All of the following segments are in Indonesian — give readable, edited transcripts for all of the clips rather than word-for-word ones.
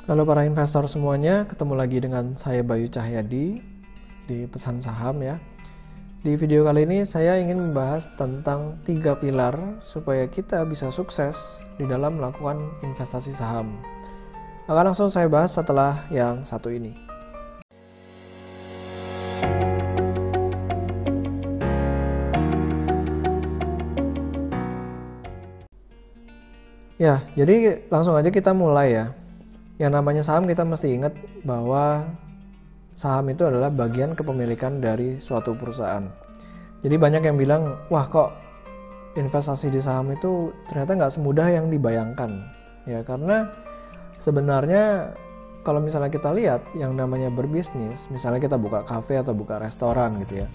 Halo para investor semuanya, ketemu lagi dengan saya Bayu Cahyadi di Pesan Saham ya. Di video kali ini saya ingin membahas tentang 3 pilar supaya kita bisa sukses di dalam melakukan investasi saham. Akan langsung saya bahas setelah yang satu ini. Ya, jadi langsung aja kita mulai ya. Yang namanya saham kita mesti ingat bahwa saham itu adalah bagian kepemilikan dari suatu perusahaan. Jadi banyak yang bilang, wah kok investasi di saham itu ternyata nggak semudah yang dibayangkan. Ya karena sebenarnya kalau misalnya kita lihat yang namanya berbisnis, misalnya kita buka kafe atau buka restoran gitu ya,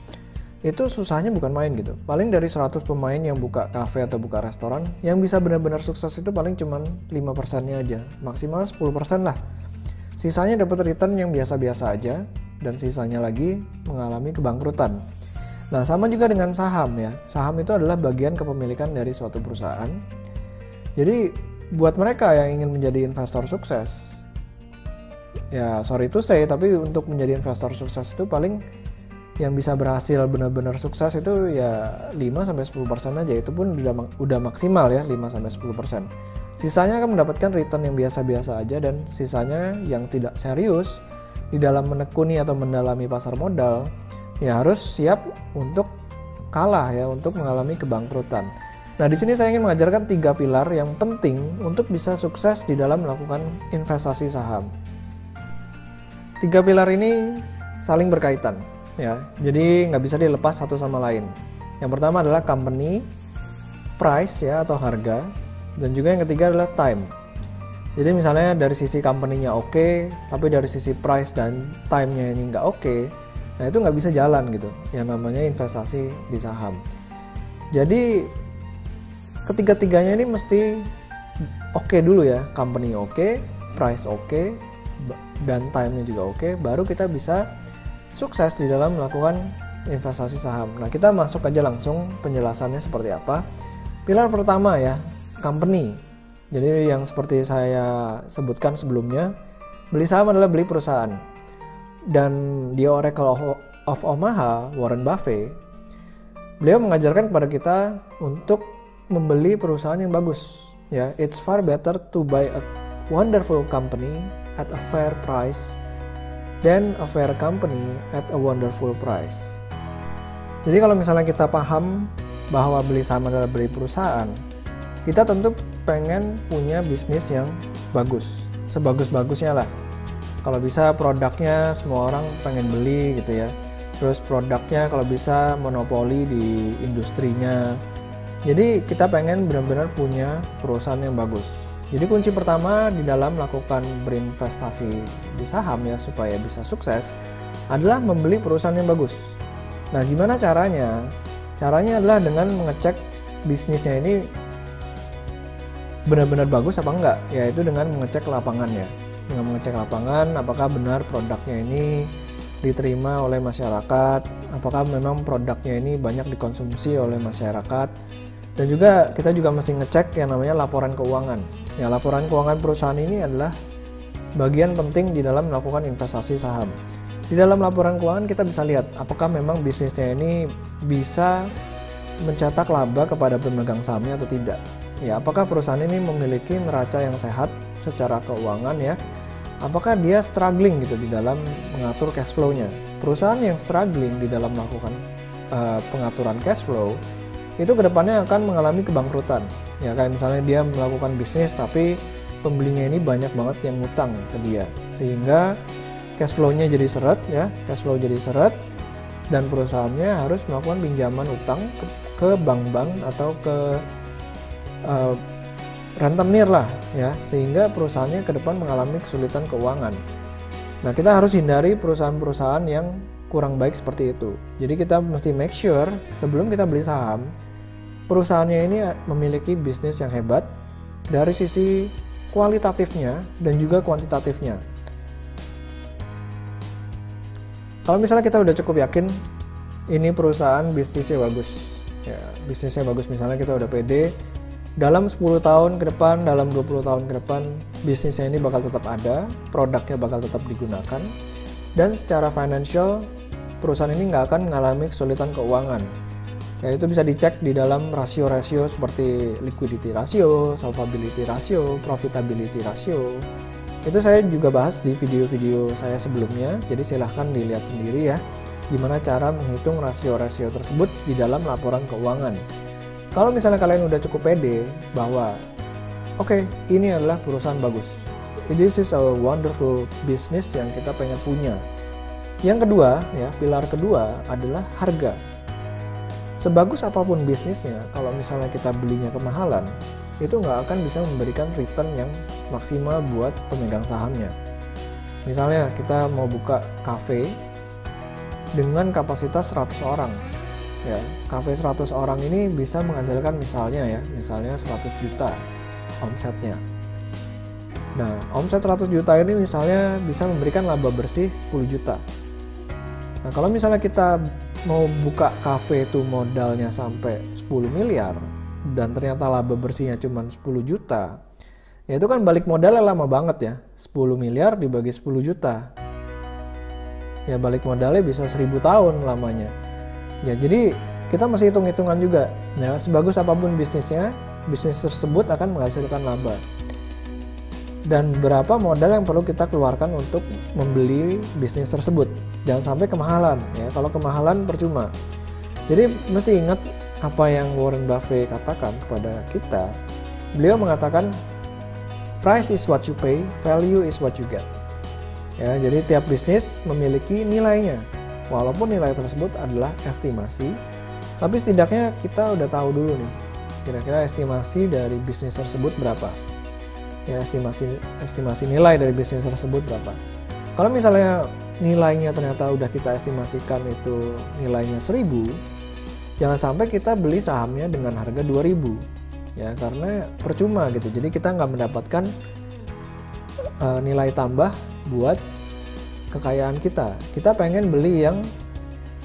itu susahnya bukan main gitu. Paling dari 100 pemain yang buka kafe atau buka restoran, yang bisa benar-benar sukses itu paling cuman 5%-nya aja, maksimal 10% lah. Sisanya dapat return yang biasa-biasa aja, dan sisanya lagi mengalami kebangkrutan. Nah sama juga dengan saham ya, saham itu adalah bagian kepemilikan dari suatu perusahaan. Jadi buat mereka yang ingin menjadi investor sukses, ya sorry to say, tapi untuk menjadi investor sukses itu paling yang bisa berhasil benar-benar sukses itu ya 5-10% aja, itu pun udah maksimal ya 5-10%. Sisanya akan mendapatkan return yang biasa-biasa aja, dan sisanya yang tidak serius di dalam menekuni atau mendalami pasar modal ya harus siap untuk kalah ya, untuk mengalami kebangkrutan. Nah di sini saya ingin mengajarkan 3 pilar yang penting untuk bisa sukses di dalam melakukan investasi saham. 3 pilar ini saling berkaitan. Ya, jadi nggak bisa dilepas satu sama lain. Yang pertama adalah company, price ya atau harga, dan juga yang ketiga adalah time. Jadi misalnya dari sisi company-nya oke, tapi dari sisi price dan time-nya ini nggak oke, nah itu nggak bisa jalan gitu. Yang namanya investasi di saham. Jadi ketiga-tiganya ini mesti oke dulu ya, company oke, price oke, dan time-nya juga oke, baru kita bisa sukses di dalam melakukan investasi saham. Nah kita masuk aja langsung penjelasannya seperti apa. Pilar pertama ya, company. Jadi yang seperti saya sebutkan sebelumnya, beli saham adalah beli perusahaan. Dan di Oracle of Omaha, Warren Buffett, beliau mengajarkan kepada kita untuk membeli perusahaan yang bagus. Ya, it's far better to buy a wonderful company at a fair price dan a fair company at a wonderful price. Jadi kalau misalnya kita paham bahwa beli saham adalah beli perusahaan, kita tentu pengen punya bisnis yang bagus, sebagus-bagusnya lah. Kalau bisa produknya semua orang pengen beli gitu ya. Terus produknya kalau bisa monopoli di industrinya. Jadi kita pengen benar-benar punya perusahaan yang bagus. Jadi kunci pertama di dalam melakukan berinvestasi di saham ya supaya bisa sukses adalah membeli perusahaan yang bagus. Nah gimana caranya? Caranya adalah dengan mengecek bisnisnya ini benar-benar bagus apa enggak, yaitu dengan mengecek lapangannya. Dengan mengecek lapangan apakah benar produknya ini diterima oleh masyarakat, apakah memang produknya ini banyak dikonsumsi oleh masyarakat. Dan juga kita juga mesti ngecek yang namanya laporan keuangan. Ya, laporan keuangan perusahaan ini adalah bagian penting di dalam melakukan investasi saham. Di dalam laporan keuangan kita bisa lihat apakah memang bisnisnya ini bisa mencetak laba kepada pemegang sahamnya atau tidak. Ya, apakah perusahaan ini memiliki neraca yang sehat secara keuangan ya? Apakah dia struggling gitu di dalam mengatur cash flow-nya? Perusahaan yang struggling di dalam melakukan pengaturan cash flow itu kedepannya akan mengalami kebangkrutan. Ya kayak misalnya dia melakukan bisnis tapi pembelinya ini banyak banget yang ngutang ke dia, sehingga cash flow-nya jadi seret ya, cash flow jadi seret, dan perusahaannya harus melakukan pinjaman utang ke bank-bank atau ke rentenir lah ya, sehingga perusahaannya ke depan mengalami kesulitan keuangan. Nah kita harus hindari perusahaan-perusahaan yang kurang baik seperti itu. Jadi kita mesti make sure sebelum kita beli saham, perusahaannya ini memiliki bisnis yang hebat dari sisi kualitatifnya dan juga kuantitatifnya. Kalau misalnya kita udah cukup yakin ini perusahaan bisnisnya bagus, ya bisnisnya bagus, misalnya kita udah pede dalam 10 tahun ke depan, dalam 20 tahun ke depan, bisnisnya ini bakal tetap ada, produknya bakal tetap digunakan, dan secara financial, perusahaan ini nggak akan mengalami kesulitan keuangan. Ya, itu bisa dicek di dalam rasio-rasio seperti liquidity ratio, solvability ratio, profitability ratio. Itu saya juga bahas di video-video saya sebelumnya, jadi silahkan dilihat sendiri ya, gimana cara menghitung rasio-rasio tersebut di dalam laporan keuangan. Kalau misalnya kalian udah cukup pede bahwa oke, ini adalah perusahaan bagus, this is a wonderful business yang kita pengen punya. Yang kedua, ya, pilar kedua adalah harga. Sebagus apapun bisnisnya, kalau misalnya kita belinya kemahalan, itu nggak akan bisa memberikan return yang maksimal buat pemegang sahamnya. Misalnya kita mau buka cafe dengan kapasitas 100 orang. Ya, cafe 100 orang ini bisa menghasilkan misalnya 100 juta omsetnya. Nah, omset 100 juta ini misalnya bisa memberikan laba bersih 10 juta. Nah, kalau misalnya kita mau buka cafe itu modalnya sampai 10 miliar dan ternyata laba bersihnya cuma 10 juta, ya itu kan balik modalnya lama banget ya. 10 miliar dibagi 10 juta. Ya balik modalnya bisa 1000 tahun lamanya. Ya, jadi kita masih hitung-hitungan juga. Nah, sebagus apapun bisnisnya, bisnis tersebut akan menghasilkan laba. Dan berapa modal yang perlu kita keluarkan untuk membeli bisnis tersebut. Jangan sampai kemahalan. Ya, kalau kemahalan percuma. Jadi mesti ingat apa yang Warren Buffett katakan kepada kita. Beliau mengatakan, price is what you pay, value is what you get. Ya, jadi tiap bisnis memiliki nilainya. Walaupun nilai tersebut adalah estimasi, tapi setidaknya kita udah tahu dulu nih, kira-kira estimasi dari bisnis tersebut berapa. Ya, estimasi nilai dari bisnis tersebut berapa. Kalau misalnya nilainya ternyata udah kita estimasikan itu nilainya 1000, jangan sampai kita beli sahamnya dengan harga 2000. Ya, karena percuma gitu. Jadi kita nggak mendapatkan nilai tambah buat kekayaan kita. Kita pengen beli yang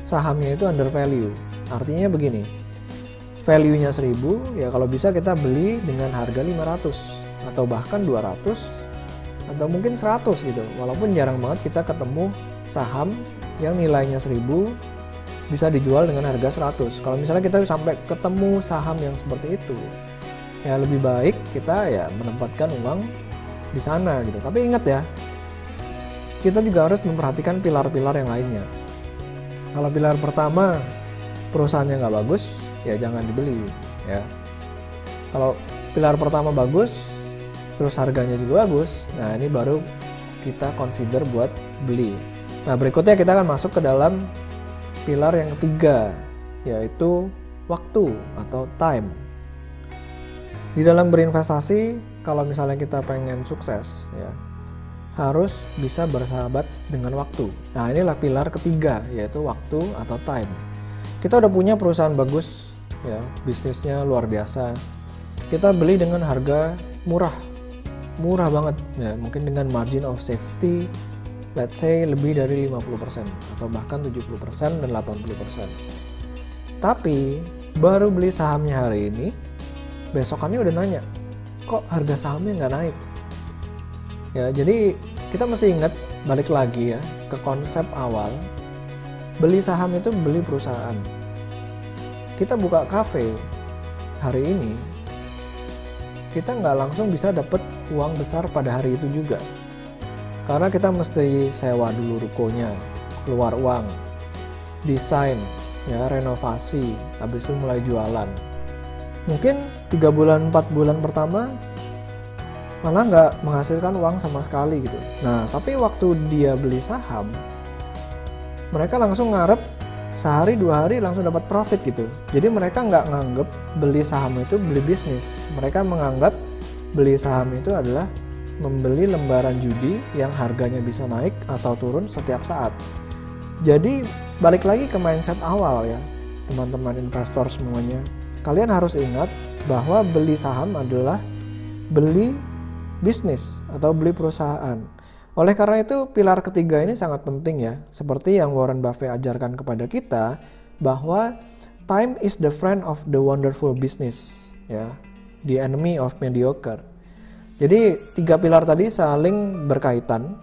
sahamnya itu under value. Artinya begini, value-nya 1000, ya kalau bisa kita beli dengan harga 500 atau bahkan 200 atau mungkin 100 gitu. Walaupun jarang banget kita ketemu saham yang nilainya 1000 bisa dijual dengan harga 100. Kalau misalnya kita sampai ketemu saham yang seperti itu, ya lebih baik kita ya menempatkan uang di sana gitu. Tapi ingat ya, kita juga harus memperhatikan pilar-pilar yang lainnya. Kalau pilar pertama perusahaannya nggak bagus, ya jangan dibeli. Ya. Kalau pilar pertama bagus, terus harganya juga bagus, nah ini baru kita consider buat beli. Nah, berikutnya kita akan masuk ke dalam pilar yang ketiga, yaitu waktu atau time. Di dalam berinvestasi, kalau misalnya kita pengen sukses, ya harus bisa bersahabat dengan waktu. Nah, inilah pilar ketiga, yaitu waktu atau time. Kita udah punya perusahaan bagus, ya, bisnisnya luar biasa. Kita beli dengan harga murah banget, ya, mungkin dengan margin of safety, let's say lebih dari 50% atau bahkan 70% dan 80%. Tapi baru beli sahamnya hari ini, besokannya udah nanya, kok harga sahamnya nggak naik? Ya, jadi kita mesti ingat, balik lagi ya ke konsep awal, beli saham itu beli perusahaan. Kita buka cafe hari ini, kita nggak langsung bisa dapat uang besar pada hari itu juga, karena kita mesti sewa dulu rukonya, keluar uang, desain, ya, renovasi, habis itu mulai jualan. Mungkin 3 bulan 4 bulan pertama malah nggak menghasilkan uang sama sekali gitu. Nah, tapi waktu dia beli saham, mereka langsung ngarep sehari 2 hari langsung dapat profit gitu. Jadi mereka nggak nganggep beli saham itu beli bisnis. Mereka menganggap beli saham itu adalah membeli lembaran judi yang harganya bisa naik atau turun setiap saat. Jadi balik lagi ke mindset awal ya, teman-teman investor semuanya. Kalian harus ingat bahwa beli saham adalah beli bisnis atau beli perusahaan. Oleh karena itu, pilar ketiga ini sangat penting ya. Seperti yang Warren Buffett ajarkan kepada kita, bahwa time is the friend of the wonderful business. Ya, the enemy of mediocre. Jadi 3 pilar tadi saling berkaitan.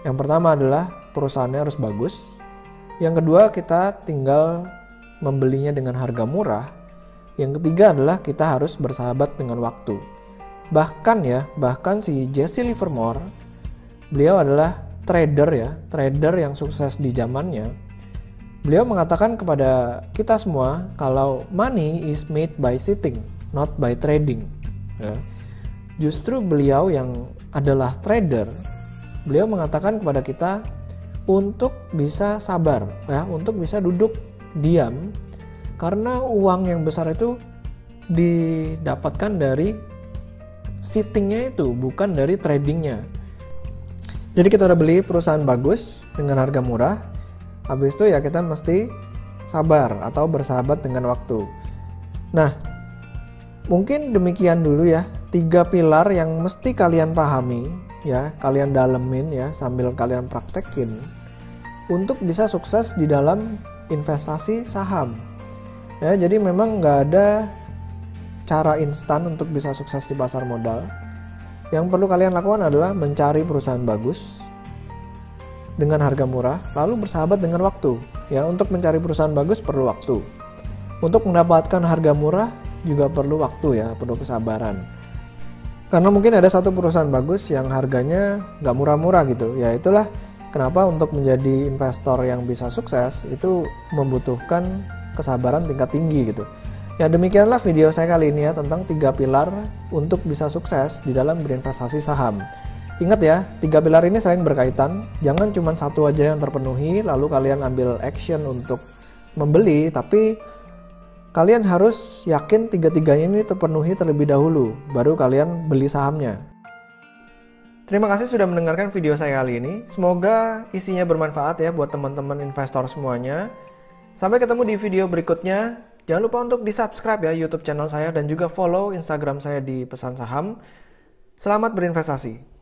Yang pertama adalah perusahaannya harus bagus. Yang kedua, kita tinggal membelinya dengan harga murah. Yang ketiga adalah kita harus bersahabat dengan waktu. Bahkan si Jesse Livermore, beliau adalah trader yang sukses di zamannya. Beliau mengatakan kepada kita semua kalau money is made by sitting, not by trading. Ya. Justru beliau yang adalah trader, beliau mengatakan kepada kita untuk bisa sabar, ya, untuk bisa duduk diam, karena uang yang besar itu didapatkan dari sittingnya itu, bukan dari tradingnya. Jadi kita udah beli perusahaan bagus dengan harga murah, habis itu ya kita mesti sabar atau bersahabat dengan waktu. Nah, mungkin demikian dulu ya, 3 pilar yang mesti kalian pahami, ya, kalian dalemin ya, sambil kalian praktekin untuk bisa sukses di dalam investasi saham. Ya, jadi memang nggak ada cara instan untuk bisa sukses di pasar modal. Yang perlu kalian lakukan adalah mencari perusahaan bagus dengan harga murah, lalu bersahabat dengan waktu. Ya, untuk mencari perusahaan bagus perlu waktu. Untuk mendapatkan harga murah juga perlu waktu, ya, perlu kesabaran. Karena mungkin ada satu perusahaan bagus yang harganya nggak murah-murah gitu. Ya itulah kenapa untuk menjadi investor yang bisa sukses itu membutuhkan kesabaran tingkat tinggi gitu. Ya, demikianlah video saya kali ini ya, tentang 3 pilar untuk bisa sukses di dalam berinvestasi saham. Ingat ya, 3 pilar ini saling berkaitan. Jangan cuma satu aja yang terpenuhi lalu kalian ambil action untuk membeli, tapi kalian harus yakin 3-tiganya ini terpenuhi terlebih dahulu, baru kalian beli sahamnya. Terima kasih sudah mendengarkan video saya kali ini. Semoga isinya bermanfaat ya buat teman-teman investor semuanya. Sampai ketemu di video berikutnya. Jangan lupa untuk di-subscribe ya YouTube channel saya dan juga follow Instagram saya di Pesan Saham. Selamat berinvestasi.